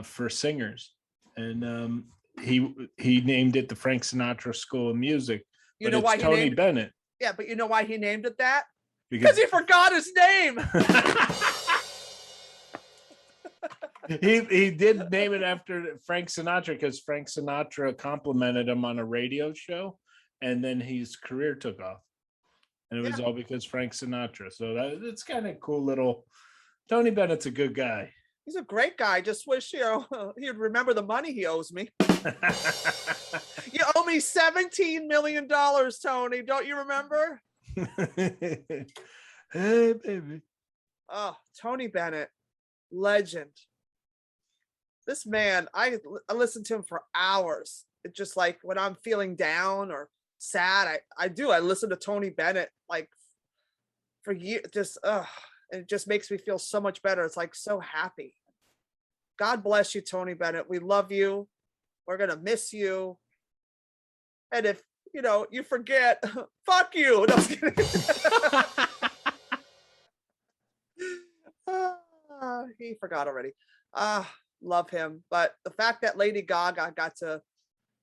for singers, and he named it the Frank Sinatra School of Music. You know why Tony Bennett? Yeah, but you know why he named it that? Because he forgot his name. He did name it after Frank Sinatra because Frank Sinatra complimented him on a radio show, and then his career took off. And it was all because Frank Sinatra. So it's kind of cool little. Tony Bennett's a good guy. He's a great guy. Just wish he'd remember the money he owes me. You owe me $17 million, Tony. Don't you remember? Hey, baby. Oh, Tony Bennett, legend. This man, I listen to him for hours. It's just like when I'm feeling down or sad, I listen to Tony Bennett like for years. And it just makes me feel so much better. It's like so happy. God bless you, Tony Bennett. We love you. We're gonna miss you. And if you forget, fuck you. No, I'm just kidding. He forgot already. Love him. But the fact that Lady Gaga got to,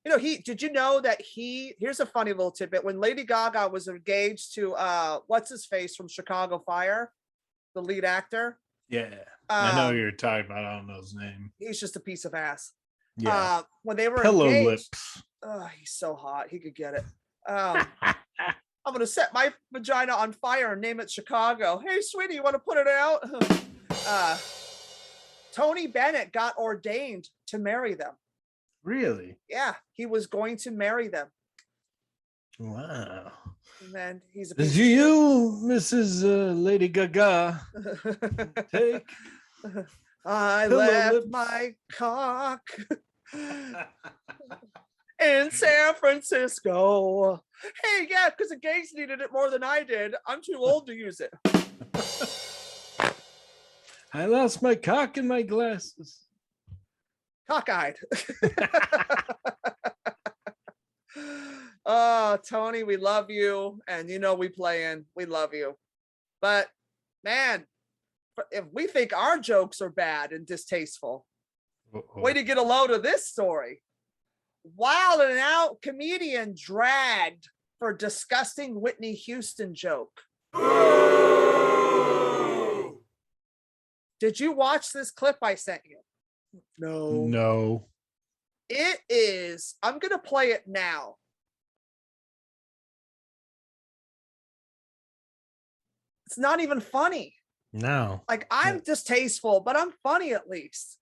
did you know that here's a funny little tidbit. When Lady Gaga was engaged to what's his face from Chicago Fire, the lead actor. Yeah. I know who you're talking about. I don't know his name. He's just a piece of ass. Yeah. When they were Pillow engaged, lips. Oh, he's so hot. He could get it. I'm gonna set my vagina on fire and name it Chicago. Hey, sweetie, you want to put it out? Tony Bennett got ordained to marry them. Really? Yeah, he was going to marry them. Wow. And then he's a Did you, Mrs. Lady Gaga, take I left my cock in San Francisco. Hey, yeah, because the gays needed it more than I did. I'm too old to use it. I lost my cock in my glasses. Cockeyed. Oh, Tony, we love you. And we playing. We love you. But man, if we think our jokes are bad and distasteful, Way to get a load of this story. Wild and out comedian dragged for disgusting Whitney Houston joke. Did you watch this clip I sent you? No. No. It is. I'm going to play it now. It's not even funny. No. Like, I'm distasteful, but I'm funny at least.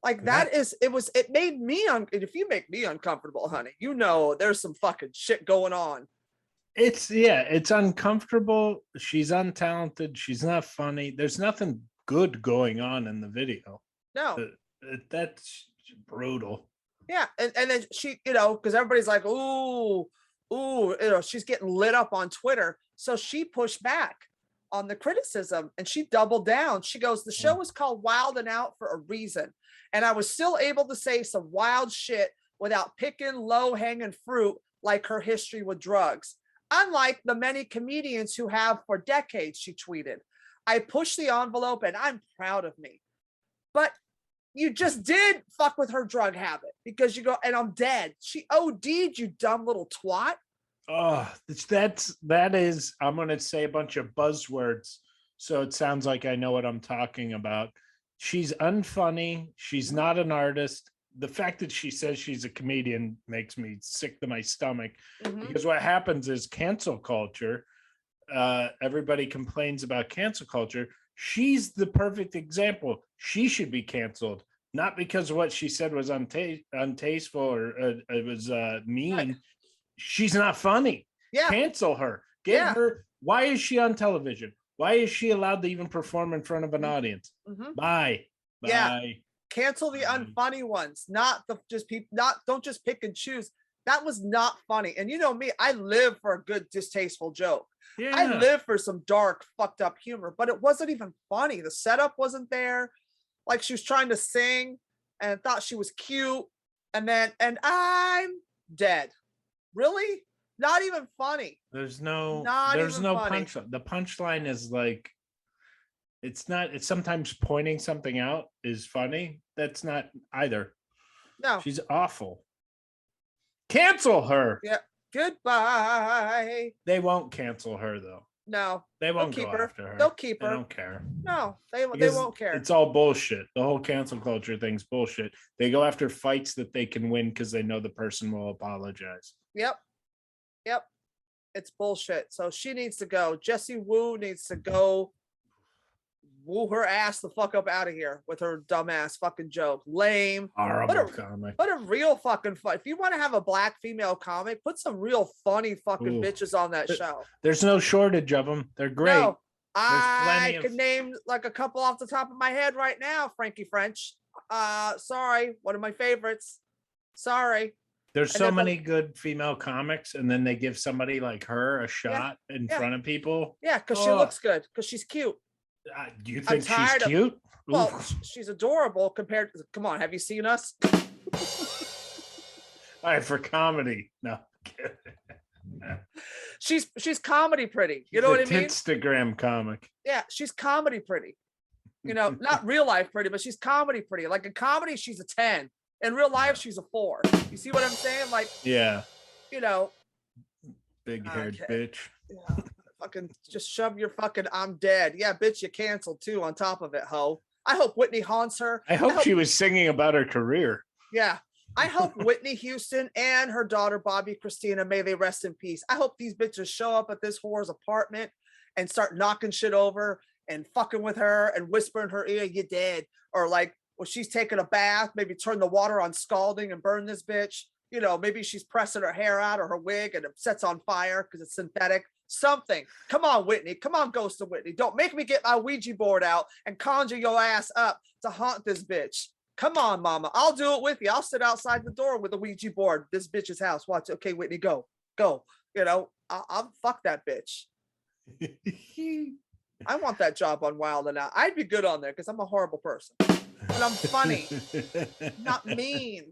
Like, it made me, if you make me uncomfortable, honey, you know there's some fucking shit going on. It's uncomfortable. She's untalented. She's not funny. There's nothing good going on in the video. No. That's brutal. Yeah. And then she, because everybody's like, ooh, she's getting lit up on Twitter. So she pushed back on the criticism and she doubled down. She goes, the show is called Wild and Out for a reason. And I was still able to say some wild shit without picking low-hanging fruit like her history with drugs. Unlike the many comedians who have for decades, she tweeted. I pushed the envelope and I'm proud of me. But you just did fuck with her drug habit because you go, and I'm dead. She OD'd, you dumb little twat. Oh, that is, I'm going to say a bunch of buzzwords. So it sounds like I know what I'm talking about. She's unfunny. She's not an artist. The fact that she says she's a comedian makes me sick to my stomach, because what happens is cancel culture. Everybody complains about cancel culture. She's the perfect example. She should be canceled, not because what she said was untasteful or it was mean. Right. She's not funny. Yeah. Cancel her. Get her. Why is she on television? Why is she allowed to even perform in front of an audience? Bye. Yeah. Cancel the unfunny ones, not the just people. Don't just pick and choose. That was not funny. And you know me, I live for a good distasteful joke. Yeah. I live for some dark, fucked up humor, but it wasn't even funny. The setup wasn't there. Like she was trying to sing and thought she was cute. And I'm dead. Really? Not even funny. There's no punchline. The punchline is like, it's sometimes pointing something out is funny. That's not either. No. She's awful. Cancel her. Yeah. Goodbye. They won't cancel her though. No. They won't go after her. They'll keep her. They don't care. No, they won't care. It's all bullshit. The whole cancel culture thing's bullshit. They go after fights that they can win because they know the person will apologize. Yep. It's bullshit. So she needs to go. Jessie Woo needs to go. Woo her ass the fuck up out of here with her dumbass fucking joke. Lame. Horrible comic. Put a real fucking fun. If you want to have a black female comic, put some real funny fucking bitches on that show. There's no shortage of them. They're great. No, I could name like a couple off the top of my head right now. Frankie French. Sorry, one of my favorites. Sorry. There's so many good female comics, and then they give somebody like her a shot in front of people. Yeah, because she looks good. Because she's cute. Do you think she's cute? Well, she's adorable compared to, come on, have you seen us? All right, for comedy. No. She's comedy pretty. You know what I mean? Instagram comic. Yeah, she's comedy pretty. Not real life pretty, but she's comedy pretty. Like in comedy, she's a 10. In real life, she's a 4. You see what I'm saying? Like, yeah. Big haired bitch. Yeah. Fucking just shove your fucking I'm dead. Yeah, bitch, you canceled too on top of it, ho. I hope Whitney haunts her. I hope she was singing about her career. Yeah. I hope Whitney Houston and her daughter, Bobby Christina, may they rest in peace. I hope these bitches show up at this whore's apartment and start knocking shit over and fucking with her and whisper in her ear, you dead. Or like, when she's taking a bath, maybe turn the water on scalding and burn this bitch. Maybe she's pressing her hair out or her wig and it sets on fire because it's synthetic. Something. Come on, Whitney. Come on, Ghost of Whitney. Don't make me get my Ouija board out and conjure your ass up to haunt this bitch. Come on, mama. I'll do it with you. I'll sit outside the door with a Ouija board. This bitch's house. Watch. Okay, Whitney, go. I'll fuck that bitch. I want that job on Wild and Out. I'd be good on there because I'm a horrible person. But I'm funny. Not mean.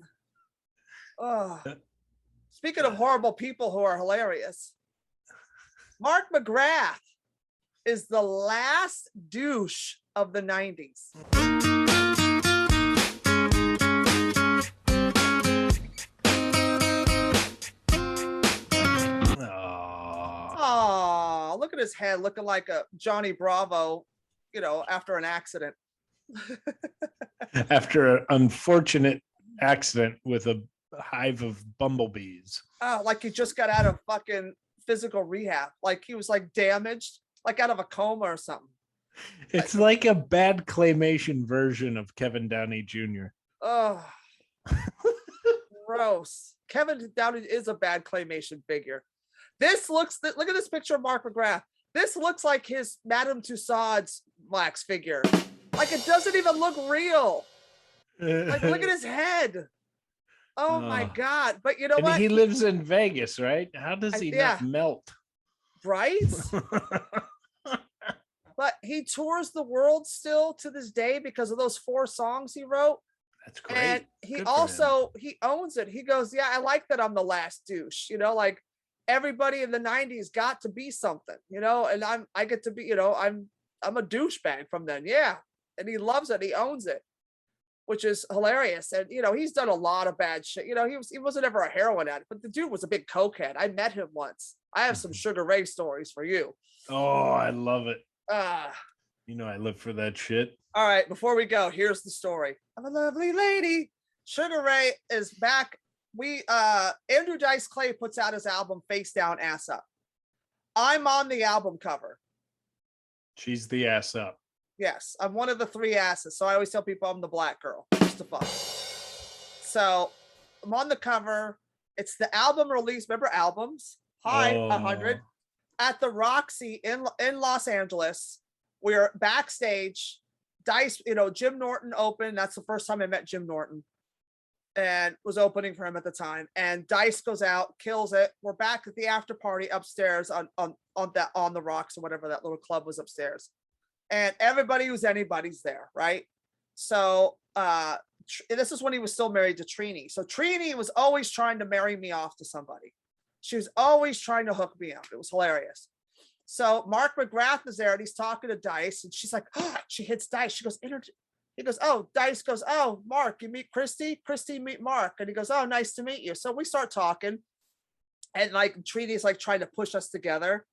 Speaking of horrible people who are hilarious, Mark McGrath is the last douche of the 90s. head looking like a Johnny Bravo, after an accident. After an unfortunate accident with a hive of bumblebees. Oh, like he just got out of fucking physical rehab. Like he was like damaged, like out of a coma or something. It's like a bad claymation version of Kevin Downey Jr. Oh, gross. Kevin Downey is a bad claymation figure. Look at this picture of Mark McGrath. This looks like his Madame Tussauds wax figure. Like it doesn't even look real. Like look at his head. Oh my God. But you know what? He lives in Vegas, right? How does he not melt? Right? But he tours the world still to this day because of those 4 songs he wrote. That's great. And he owns it. He goes, yeah, I like that I'm the last douche, like everybody in the 90s got to be something, and I get to be, I'm a douchebag from then. Yeah. And he loves it. He owns it, which is hilarious. And, he's done a lot of bad shit. He wasn't ever a heroin addict, but the dude was a big cokehead. I met him once. I have some Sugar Ray stories for you. Oh, I love it. I live for that shit. All right, before we go, here's the story. I'm a lovely lady. Sugar Ray is back. Andrew Dice Clay puts out his album Face Down, Ass Up. I'm on the album cover. She's the ass up. Yes, I'm one of the 3 asses. So I always tell people I'm the black girl, just to fun. So I'm on the cover. It's the album release. Remember albums? Hi, 100 at the Roxy in Los Angeles. We're backstage. Dice, Jim Norton opened. That's the first time I met Jim Norton, and was opening for him at the time. And Dice goes out, kills it. We're back at the after party upstairs on the Rocks or whatever that little club was upstairs. And everybody who's anybody's there, right? So this is when he was still married to Trini. So Trini was always trying to marry me off to somebody. She was always trying to hook me up. It was hilarious. So Mark McGrath is there and he's talking to Dice, and she's like, oh, she hits Dice. She goes, he goes, oh, Dice goes, oh, Mark, you meet Christy? Christy, meet Mark. And he goes, oh, nice to meet you. So we start talking, and like Trini's like trying to push us together.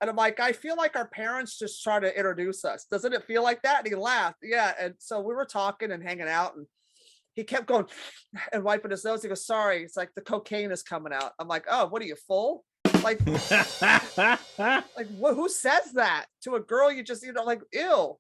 And I'm like, I feel like our parents just try to introduce us. Doesn't it feel like that? And he laughed. Yeah. And so we were talking and hanging out, and he kept going and wiping his nose. He goes, sorry. It's like the cocaine is coming out. I'm like, oh, what are you, full? Like, who says that to a girl? You just, like, ew.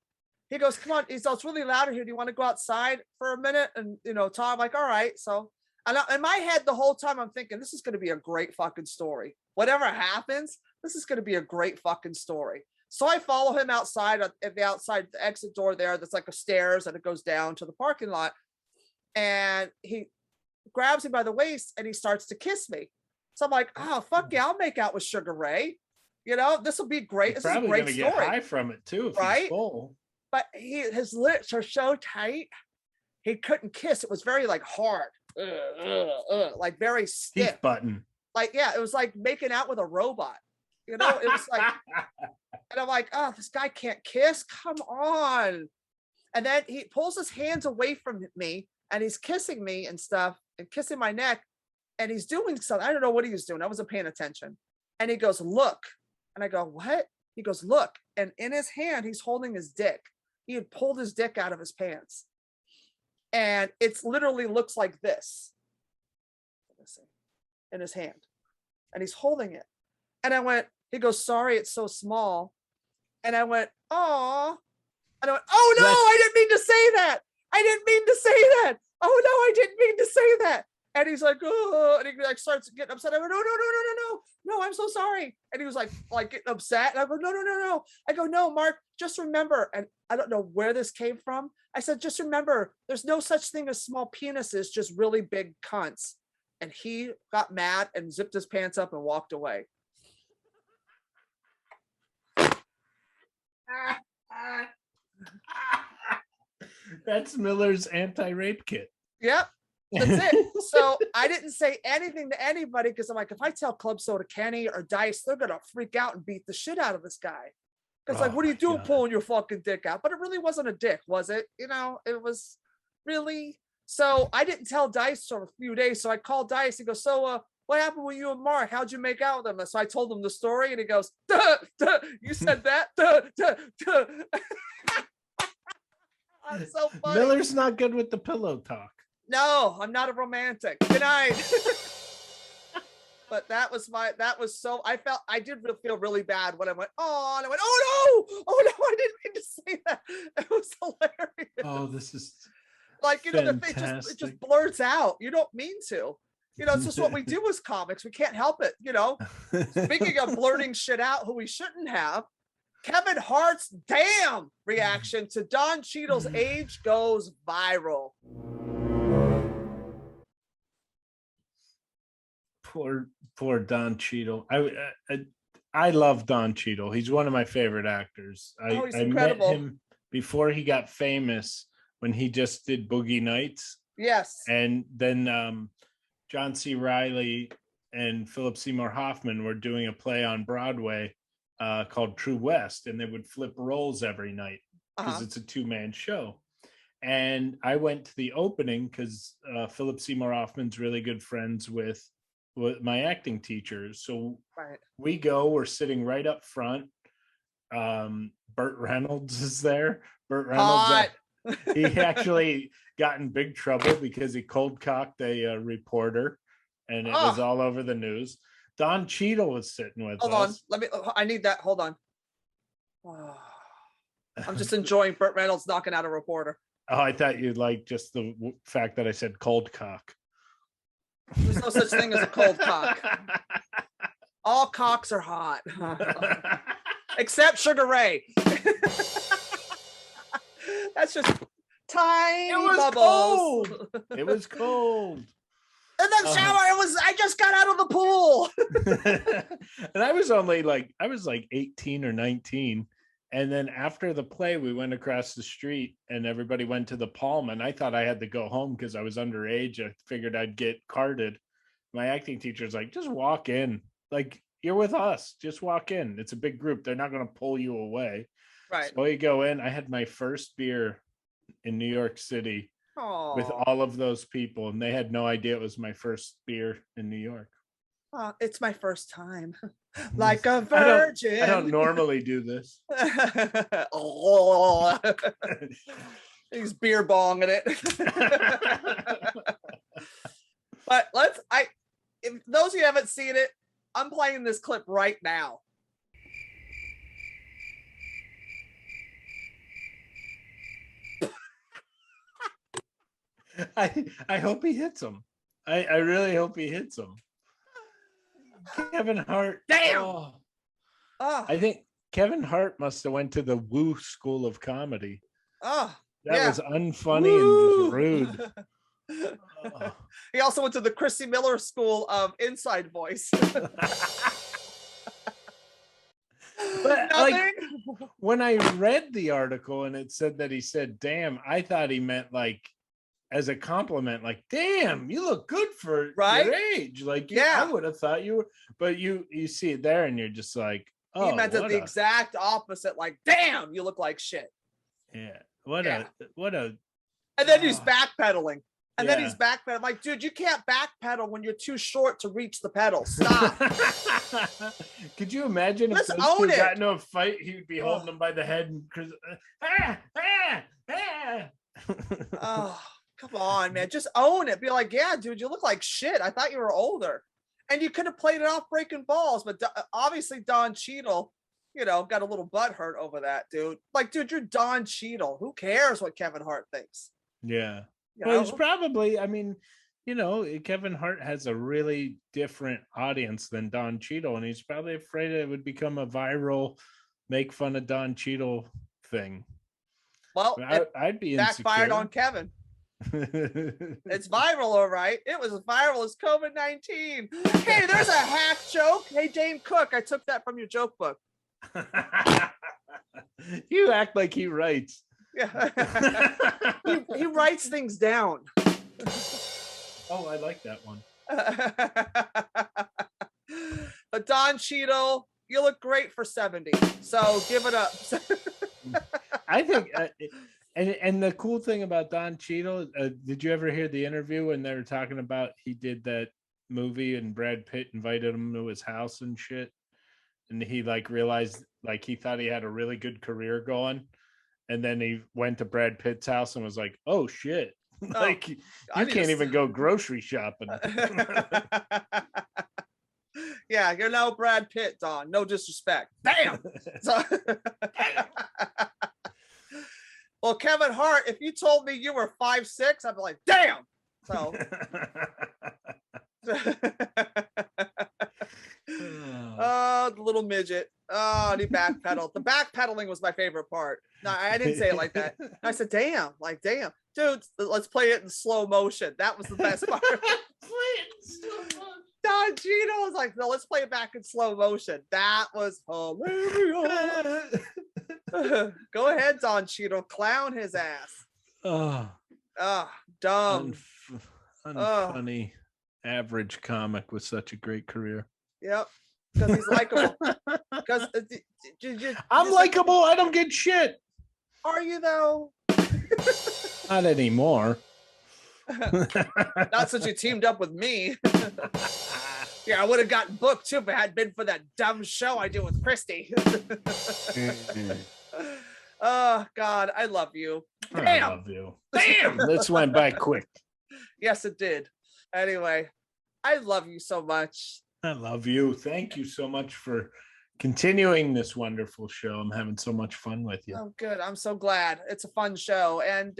He goes, come on. He's it's really loud in here. Do you want to go outside for a minute and, talk? I'm like, all right. So, and in my head the whole time I'm thinking, this is going to be a great fucking story. Whatever happens, this is going to be a great fucking story. So I follow him outside at the outside the exit door there. That's like a stairs and it goes down to the parking lot. And he grabs me by the waist and he starts to kiss me. So I'm like, oh, fuck yeah, I'll make out with Sugar Ray. This will be great. This is a great story. Get high from it too, if right? He's full. But his lips are so tight, he couldn't kiss. It was very like hard, like very stiff. Teeth button. Like, yeah, it was like making out with a robot. It was like, and I'm like, oh, this guy can't kiss. Come on. And then he pulls his hands away from me and he's kissing me and stuff and kissing my neck. And he's doing something. I don't know what he was doing. I wasn't paying attention. And he goes, look. And I go, what? He goes, look. And in his hand, he's holding his dick. He had pulled his dick out of his pants. And it's literally looks like this. Let's see. In his hand. And he's holding it. And I went, he goes, sorry, it's so small. And I went, oh. And I went, oh no, I didn't mean to say that. I didn't mean to say that. Oh no, I didn't mean to say that. And he's like, oh, and he like starts getting upset. I go, no, I'm so sorry. And he was like getting upset. And I go, no. I go, no, Mark, just remember. And I don't know where this came from. I said, just remember, there's no such thing as small penises, just really big cunts. And he got mad and zipped his pants up and walked away. That's Miller's anti-rape kit. Yep. That's it. So I didn't say anything to anybody because I'm like, if I tell Club Soda Kenny or Dice, they're gonna freak out and beat the shit out of this guy. Because like, what are you doing pulling your fucking dick out? But it really wasn't a dick, was it? It was really. So I didn't tell Dice for a few days. So I called Dice. He goes, so what happened with you and Mark? How'd you make out with him? So I told him the story, and he goes, duh, duh, you said that? Duh, duh, duh. I'm so funny. Miller's not good with the pillow talk. No, I'm not a romantic. Good night. But that was so, I did feel really bad when I went, oh, and I went, oh no, I didn't mean to say that. It was hilarious. Oh, this is like, you know, the thing it just blurts out. You don't mean to. You know, it's just what we do as comics. We can't help it, you know. Speaking of blurting shit out who we shouldn't have, Kevin Hart's damn reaction to Don Cheadle's age goes viral. Poor Don Cheadle. I love Don Cheadle. He's one of my favorite actors. He's I incredible. met him before he got famous when he just did Boogie Nights. Yes. And then John C. Reilly and Philip Seymour Hoffman were doing a play on Broadway called True West, and they would flip roles every night because it's a two-man show. And I went to the opening because Philip Seymour Hoffman's really good friends with my acting teachers. So we're sitting right up front. Burt Reynolds is there. Burt Reynolds, he actually got in big trouble because he cold cocked a reporter, and it was all over the news. Don Cheadle was sitting with us. Hold on, I need that. Hold on. I'm just enjoying Burt Reynolds knocking out a reporter. Oh, I thought you'd like just the fact that I said cold cock. There's no such thing as a cold cock. All cocks are hot. Except Sugar Ray. That's just tiny bubbles. Cold. It was cold. In the shower, I just got out of the pool. And I was like 18 or 19. And then after the play, we went across the street and everybody went to the Palm. And I thought I had to go home because I was underage. I figured I'd get carded. My acting teacher's like, just walk in. Like, you're with us. Just walk in. It's a big group. They're not going to pull you away. Right. So you go in. I had my first beer in New York City with all of those people. And they had no idea it was my first beer in New York. It's my first time. Like a virgin. I don't normally do this. He's beer bonging it. But if those of you haven't seen it, I'm playing this clip right now. I hope he hits him. I really hope he hits him. Kevin Hart. Damn. I think Kevin Hart must have went to the Woo School of Comedy. That was unfunny and rude. He also went to the Christy Miller School of Inside Voice. But like, when I read the article and it said that he said, damn, I thought he meant like as a compliment, like, damn, you look good for your age. Like, I would have thought you were, but you see it there and you're just like, oh, he meant it the exact opposite, like, damn, you look like shit. Yeah. What a and then he's backpedaling. And then he's backpedaling. Like, dude, you can't backpedal when you're too short to reach the pedal. Stop. Could you imagine if those two got into a fight, he would be holding them by the head and oh, come on, man. Just own it. Be like, yeah, dude, you look like shit. I thought you were older. And you could have played it off breaking balls. But obviously Don Cheadle, you know, got a little butt hurt over that, dude. Like, dude, you're Don Cheadle. Who cares what Kevin Hart thinks? Yeah. Well, it's probably, I mean, you know, Kevin Hart has a really different audience than Don Cheadle, and he's probably afraid it would become a viral make fun of Don Cheadle thing. Well, I'd be insecure. Backfired on Kevin. It's viral, all right. It was as viral as COVID-19. Hey, there's a hack joke. Hey, Dane Cook, I took that from your joke book. You act like he writes. Yeah. he writes things down. Oh, I like that one. But Don Cheadle, you look great for 70. So give it up. I think, and the cool thing about Don Cheadle, did you ever hear the interview when they were talking about he did that movie, and Brad Pitt invited him to his house and shit. And he like realized like he thought he had a really good career going. And then he went to Brad Pitt's house and was like, oh shit. Like you can't even go grocery shopping. Yeah, you're no Brad Pitt, Don. No disrespect. Damn. So, well, Kevin Hart, if you told me you were 5'6", I'd be like, damn. So oh, the little midget. Oh, and he backpedaled. The backpedaling was my favorite part. No, I didn't say it like that. I said, damn, like, damn. Dude, let's play it in slow motion. That was the best part. Don Gino was like, no, let's play it back in slow motion. That was hilarious. Go ahead, Don Cheadle. Clown his ass. Dumb. Unfunny, average comic with such a great career. Yep. Because he's likable. Because I'm likable. I don't get shit. Are you though? Not anymore. Not since you teamed up with me. Yeah, I would have gotten booked too if it hadn't been for that dumb show I do with Christy. Oh God, I love you. Damn. I love you. Damn, this went by quick. Yes, it did. Anyway, I love you so much. I love you. Thank you so much for continuing this wonderful show. I'm having so much fun with you. Oh, good. I'm so glad. It's a fun show. And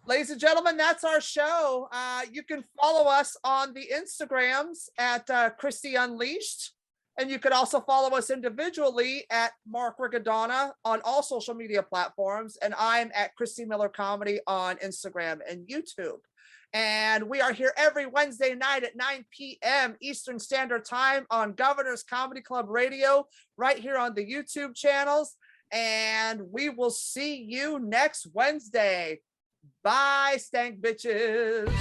ladies and gentlemen, that's our show. You can follow us on the Instagrams at Christy Unleashed. And you can also follow us individually at Mark Riccadonna on all social media platforms. And I'm at Christy Miller Comedy on Instagram and YouTube. And we are here every Wednesday night at 9 p.m. Eastern Standard Time on Governor's Comedy Club Radio, right here on the YouTube channels. And we will see you next Wednesday. Bye, stank bitches.